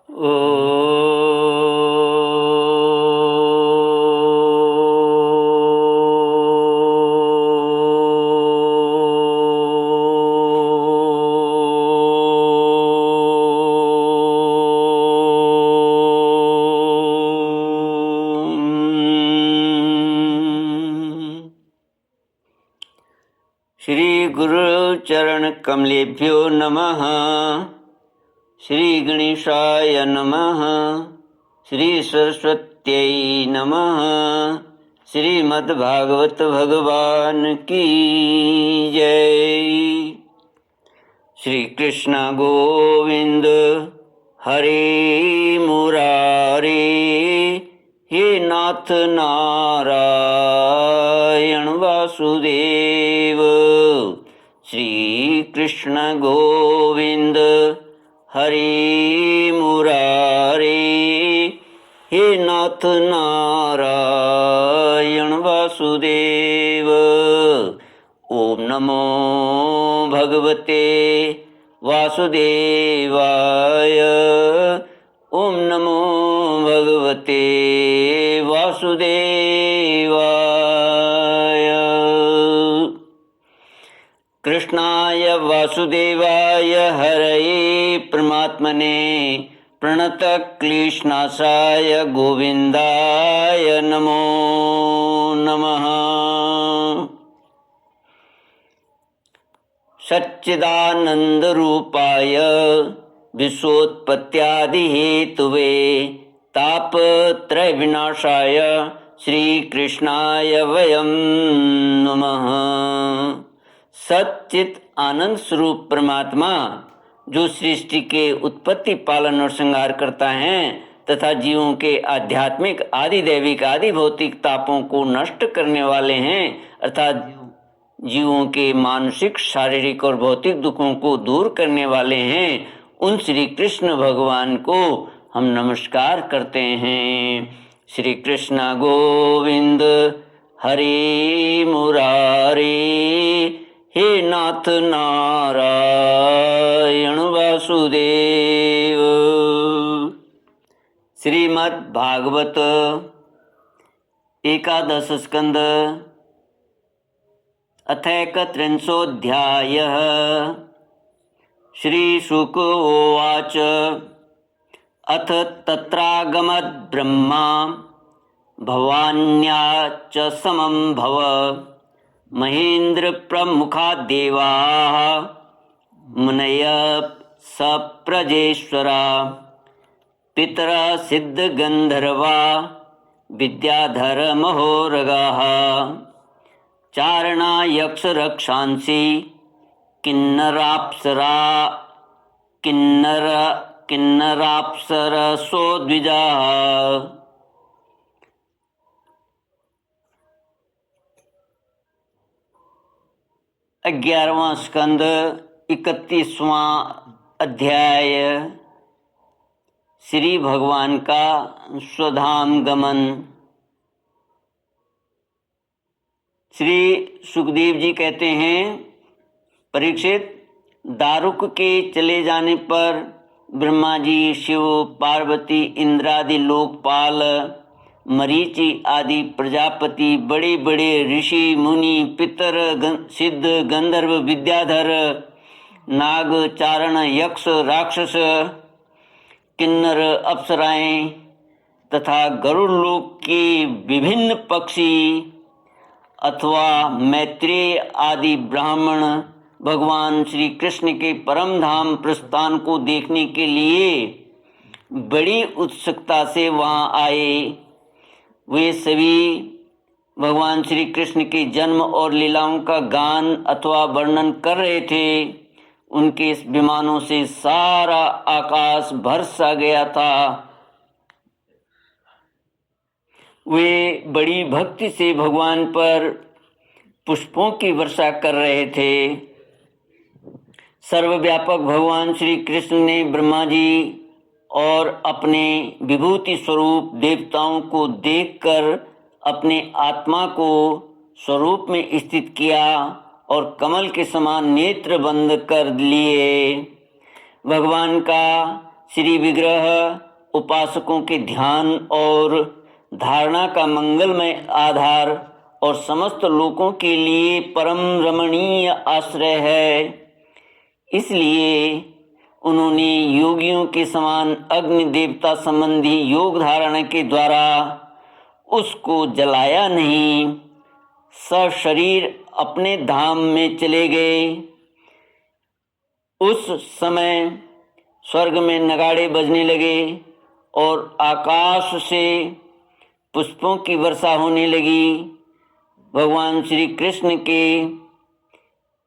ओ श्री गुरु चरण कमलेभ्यो नमः। श्री गणेशाय नमः। श्री सरस्वत्यै नमः। श्रीमद्भागवत भगवान की जय। श्री कृष्ण गोविंद हरे मुरारे, हे नाथ नारायण वासुदेव। श्री कृष्ण गोविंद हरे मुरारे, हे नाथ नारायण वासुदेव। ओम नमो भगवते वासुदेवाय। ओम नमो भगवते वासुदेवाय। कृष्णाय वासुदेवाय हरये परमात्मने प्रणतक्लेशनाशाय गोविन्दाय नमो नमः। सच्चिदानन्दरूपाय विश्वोत्पत्त्यादिहेतुवे तापत्रयविनाशाय श्रीकृष्णाय वयं नमः। सच्चित आनंद स्वरूप परमात्मा जो सृष्टि के उत्पत्ति पालन और श्रृंगार करता है तथा जीवों के आध्यात्मिक आदि दैविक आदि भौतिक तापों को नष्ट करने वाले हैं, अर्थात जीवों के मानसिक शारीरिक और भौतिक दुखों को दूर करने वाले हैं, उन श्री कृष्ण भगवान को हम नमस्कार करते हैं। श्री कृष्ण गोविंद हरे मुरारे, हे नाथ नारायण वासुदेव। श्रीमद् भागवत एकादश स्कंद अथैकत्रिंशोऽध्यायः। श्रीशुक उवाच अथ तत्रागमद् ब्रह्मा भवान्या च समं भव महेन्द्र प्रमुखा देवाः मुनयः सप्रजेश्वरा पितरः सिद्धगन्धर्वा विद्याधर महोरगाः चारणा यक्ष रक्षांसि किन्नराप्सरसो द्विजाः। 11वां स्कंद 31वां अध्याय। श्री भगवान का स्वधाम गमन। श्री सुखदेव जी कहते हैं, परीक्षित, दारुक के चले जाने पर ब्रह्मा जी, शिव, पार्वती, इंद्रादि लोकपाल, मरीचि आदि प्रजापति, बड़े बड़े ऋषि मुनि, पितर, सिद्ध, गंधर्व, विद्याधर, नाग, चारण, यक्ष, राक्षस, किन्नर, अप्सराएं तथा गरुड़ लोक के विभिन्न पक्षी अथवा मैत्रेय आदि ब्राह्मण भगवान श्री कृष्ण के परम धाम प्रस्थान को देखने के लिए बड़ी उत्सुकता से वहाँ आए। वे सभी भगवान श्री कृष्ण के जन्म और लीलाओं का गान अथवा वर्णन कर रहे थे। उनके इस विमानों से सारा आकाश भर सा गया था। वे बड़ी भक्ति से भगवान पर पुष्पों की वर्षा कर रहे थे। सर्वव्यापक भगवान श्री कृष्ण ने ब्रह्मा जी और अपने विभूति स्वरूप देवताओं को देखकर अपने आत्मा को स्वरूप में स्थित किया और कमल के समान नेत्र बंद कर लिए। भगवान का श्री विग्रह उपासकों के ध्यान और धारणा का मंगलमय आधार और समस्त लोगों के लिए परम रमणीय आश्रय है। इसलिए उन्होंने योगियों के समान अग्नि देवता संबंधी योग धारणा के द्वारा उसको जलाया नहीं, सशरीर अपने धाम में चले गए। उस समय स्वर्ग में नगाड़े बजने लगे और आकाश से पुष्पों की वर्षा होने लगी। भगवान श्री कृष्ण के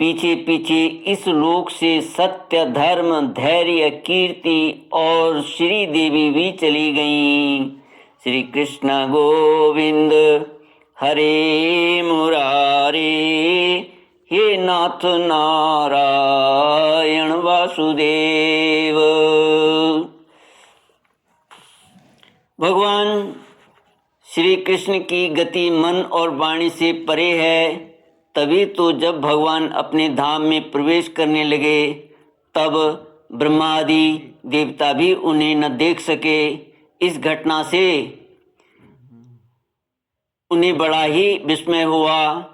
पीछे पीछे इस लोक से सत्य, धर्म, धैर्य, कीर्ति और श्री देवी भी चली गईं। श्री कृष्ण गोविंद हरे मुरारे, हे नाथ नारायण वासुदेव। भगवान श्री कृष्ण की गति मन और वाणी से परे है। तभी तो जब भगवान अपने धाम में प्रवेश करने लगे तब ब्रह्मा आदि देवता भी उन्हें न देख सके। इस घटना से उन्हें बड़ा ही विस्मय हुआ।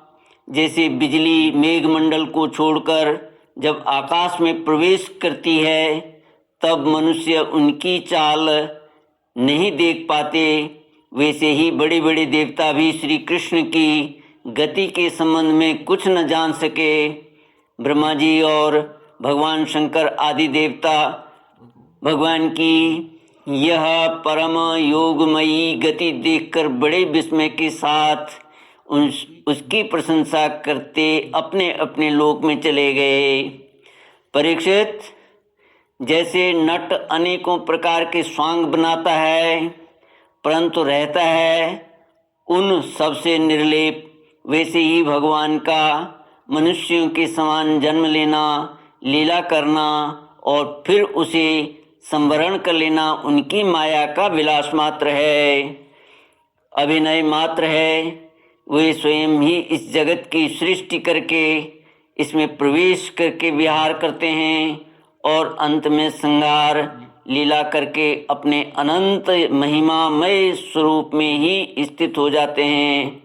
जैसे बिजली मेघमंडल को छोड़कर जब आकाश में प्रवेश करती है तब मनुष्य उनकी चाल नहीं देख पाते, वैसे ही बड़े बड़े देवता भी श्री कृष्ण की गति के संबंध में कुछ न जान सके। ब्रह्मा जी और भगवान शंकर आदि देवता भगवान की यह परम योगमयी गति देखकर बड़े विस्मय के साथ उसकी प्रशंसा करते अपने अपने लोक में चले गए। परीक्षित, जैसे नट अनेकों प्रकार के स्वांग बनाता है परंतु रहता है उन सबसे निर्लेप, वैसे ही भगवान का मनुष्यों के समान जन्म लेना, लीला करना और फिर उसे संवरण कर लेना उनकी माया का विलास मात्र है, अभिनय मात्र है। वे स्वयं ही इस जगत की सृष्टि करके इसमें प्रवेश करके विहार करते हैं और अंत में संहार लीला करके अपने अनंत महिमामय स्वरूप में ही स्थित हो जाते हैं।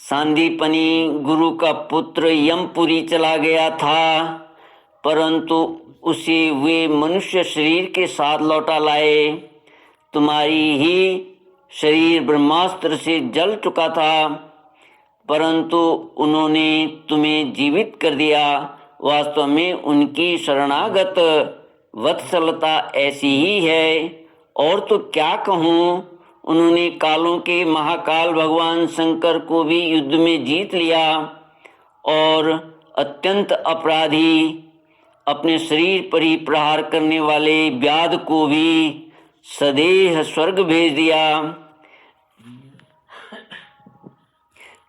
सांदीपनी गुरु का पुत्र यमपुरी चला गया था परंतु उसे वे मनुष्य शरीर के साथ लौटा लाए। तुम्हारी ही शरीर ब्रह्मास्त्र से जल चुका था परंतु उन्होंने तुम्हें जीवित कर दिया। वास्तव में उनकी शरणागत वत्सलता ऐसी ही है। और तो क्या कहूँ, उन्होंने कालों के महाकाल भगवान शंकर को भी युद्ध में जीत लिया और अत्यंत अपराधी अपने शरीर पर ही प्रहार करने वाले व्याध को भी सदेह स्वर्ग भेज दिया।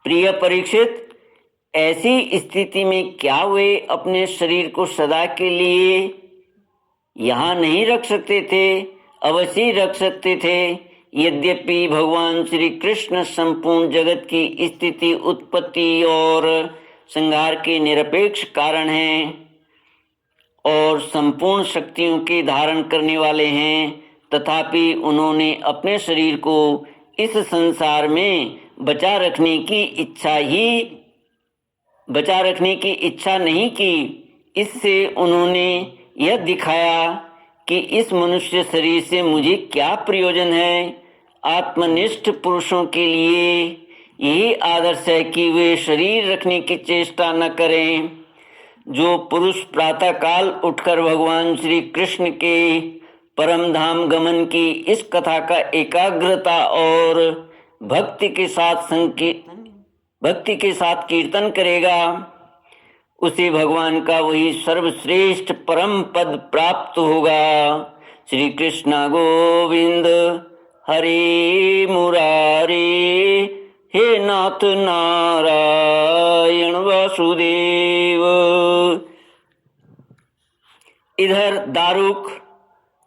प्रिय परीक्षित, ऐसी स्थिति में क्या वे अपने शरीर को सदा के लिए यहाँ नहीं रख सकते थे? अवश्य रख सकते थे। यद्यपि भगवान श्री कृष्ण संपूर्ण जगत की स्थिति, उत्पत्ति और संहार के निरपेक्ष कारण हैं और संपूर्ण शक्तियों के धारण करने वाले हैं, तथापि उन्होंने अपने शरीर को इस संसार में बचा रखने की इच्छा नहीं की। इससे उन्होंने यह दिखाया कि इस मनुष्य शरीर से मुझे क्या प्रयोजन है। आत्मनिष्ठ पुरुषों के लिए यही आदर्श है कि वे शरीर रखने की चेष्टा न करें। जो पुरुष प्रातःकाल उठकर भगवान श्री कृष्ण के परम धाम गमन की इस कथा का एकाग्रता और भक्ति के साथ कीर्तन करेगा उसे भगवान का वही सर्वश्रेष्ठ परम पद प्राप्त होगा। श्री कृष्ण गोविंद हरे मुरारे, हे नाथ नारायण वासुदेव। इधर दारुक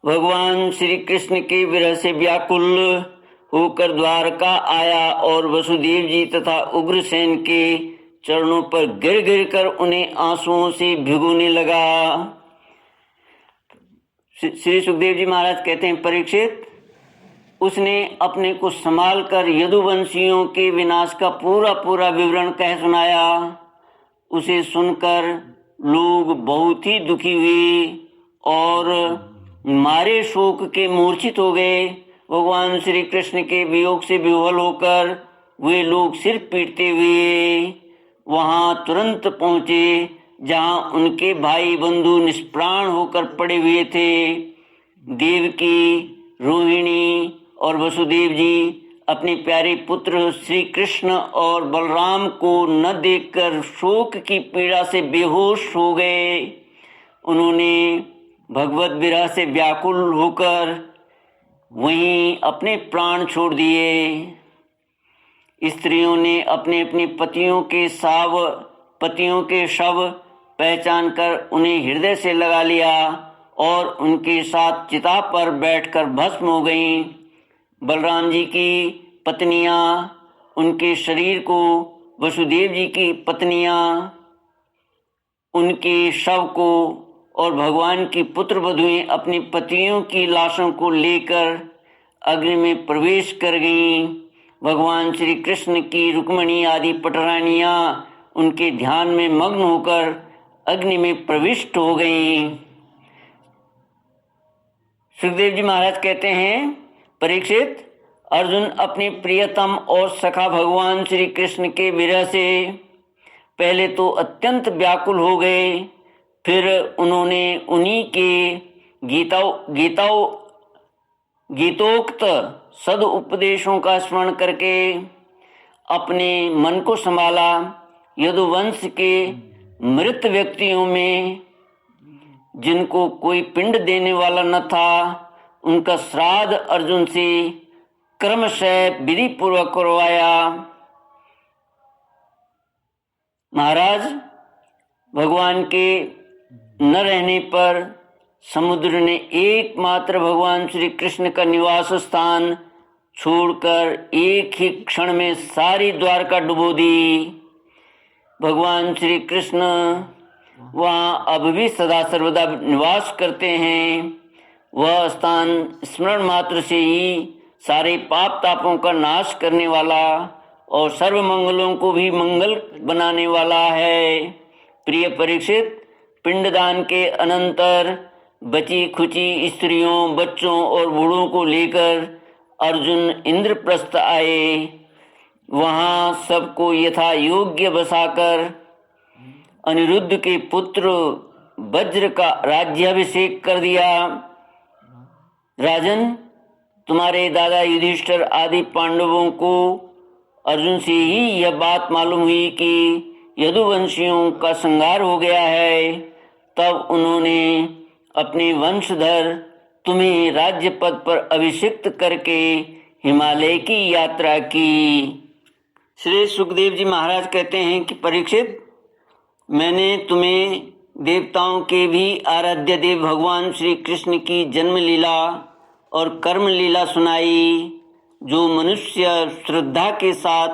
भगवान श्री कृष्ण के विरह से व्याकुल होकर द्वारका आया और वसुदेव जी तथा उग्रसेन के चरणों पर गिर गिर कर उन्हें आंसुओं से भिगोने लगा। श्री सुखदेव जी महाराज कहते हैं, परीक्षित, उसने अपने को संभाल कर यदुवंशियों के विनाश का पूरा पूरा विवरण कह सुनाया। उसे सुनकर लोग बहुत ही दुखी हुए और मारे शोक के मूर्छित हो गए। भगवान श्री कृष्ण के वियोग से विह्वल होकर वे लोग सिर पीटते हुए वहां तुरंत पहुंचे जहां उनके भाई बंधु निष्प्राण होकर पड़े हुए थे। देवकी, रोहिणी और वसुदेव जी अपने प्यारे पुत्र श्री कृष्ण और बलराम को न देखकर शोक की पीड़ा से बेहोश हो गए। उन्होंने भगवत विरह से व्याकुल होकर वहीं अपने प्राण छोड़ दिए। स्त्रियों ने अपने अपने पतियों के शव पहचान कर उन्हें हृदय से लगा लिया और उनके साथ चिता पर बैठकर भस्म हो गईं। बलराम जी की पत्नियां उनके शरीर को, वसुदेव जी की पत्नियां उनके शव को और भगवान की पुत्र वधुएं अपने पतियों की लाशों को लेकर अग्नि में प्रवेश कर गईं। भगवान श्री कृष्ण की रुक्मिणी आदि पटरानियां उनके ध्यान में मग्न होकर अग्नि में प्रविष्ट हो गईं। सुखदेव जी महाराज कहते हैं, परीक्षित, अर्जुन अपने प्रियतम और सखा भगवान श्री कृष्ण के विरह से पहले तो अत्यंत व्याकुल हो गए। फिर उन्होंने उन्हीं के गीतोक्त सद उपदेशों का स्मरण करके अपने मन को संभाला। यदुवंश के मृत व्यक्तियों में जिनको कोई पिंड देने वाला न था, उनका श्राद्ध अर्जुन से क्रमशः विधि पूर्वक करवाया। महाराज, भगवान के न रहने पर समुद्र ने एकमात्र भगवान श्री कृष्ण का निवास स्थान छोड़कर एक ही क्षण में सारी द्वारका डुबो दी। भगवान श्री कृष्ण वहाँ अब भी सदा सर्वदा निवास करते हैं। वह स्थान स्मरण मात्र से ही सारे पाप तापों का नाश करने वाला और सर्व मंगलों को भी मंगल बनाने वाला है। प्रिय परीक्षित, पिंडदान के अनंतर बची खुची स्त्रियों, बच्चों और बूढ़ों को लेकर अर्जुन इंद्रप्रस्थ आए। वहाँ सबको यथा योग्य बसाकर अनिरुद्ध के पुत्र वज्र का राज्याभिषेक कर दिया। राजन, तुम्हारे दादा युधिष्ठिर आदि पांडवों को अर्जुन से ही यह बात मालूम हुई कि यदुवंशियों का संहार हो गया है। तब उन्होंने अपने वंशधर तुम्हें राज्य पद पर अभिषिक्त करके हिमालय की यात्रा की। श्री सुखदेव जी महाराज कहते हैं कि परीक्षित, मैंने तुम्हें देवताओं के भी आराध्य देव भगवान श्री कृष्ण की जन्म लीला और कर्म लीला सुनाई। जो मनुष्य श्रद्धा के साथ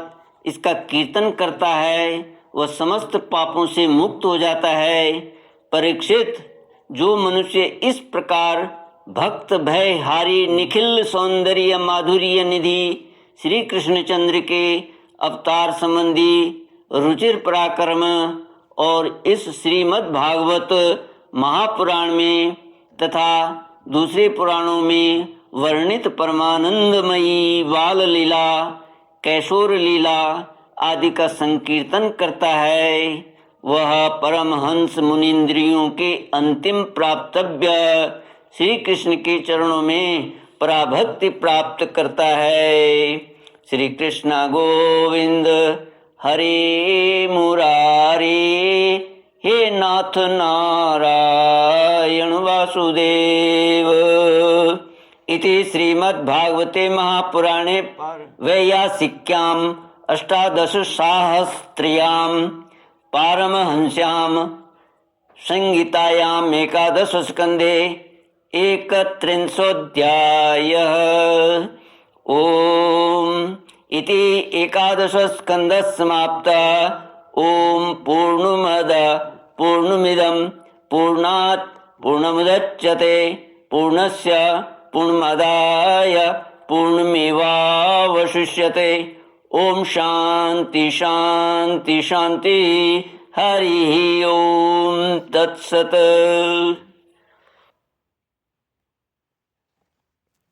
इसका कीर्तन करता है वह समस्त पापों से मुक्त हो जाता है। परीक्षित, जो मनुष्य इस प्रकार भक्त भय हारी निखिल सौंदर्य माधुर्य निधि श्री कृष्णचंद्र के अवतार संबंधी रुचिर पराक्रम और इस श्रीमद् भागवत महापुराण में तथा दूसरे पुराणों में वर्णित परमानंदमयी बाल लीला, कैशोर लीला आदि का संकीर्तन करता है, वह परमहंस मुनीन्द्रियों के अंतिम प्राप्तव्य श्री कृष्ण के चरणों में पराभक्ति प्राप्त करता है। श्री कृष्ण गोविंद हरे मुरारे, हे नाथ नारायण वासुदेव। इति श्रीमद्भागवते महापुराणे वैयासिक्याम् अष्टादशसाहस्र्यां पारमहंस्यां संहितायाम् एकादशस्कन्धे 31 ओम इति एकादशस्कन्धः समाप्तः। ओम पूर्णमद पूर्णमिदं पूर्णात् पूर्णमुदच्यते पूर्णस्य पूर्णमादाय पूर्णमेवावशिष्यते। ओम शांति शांति शांति। हरि ओम तत्सत।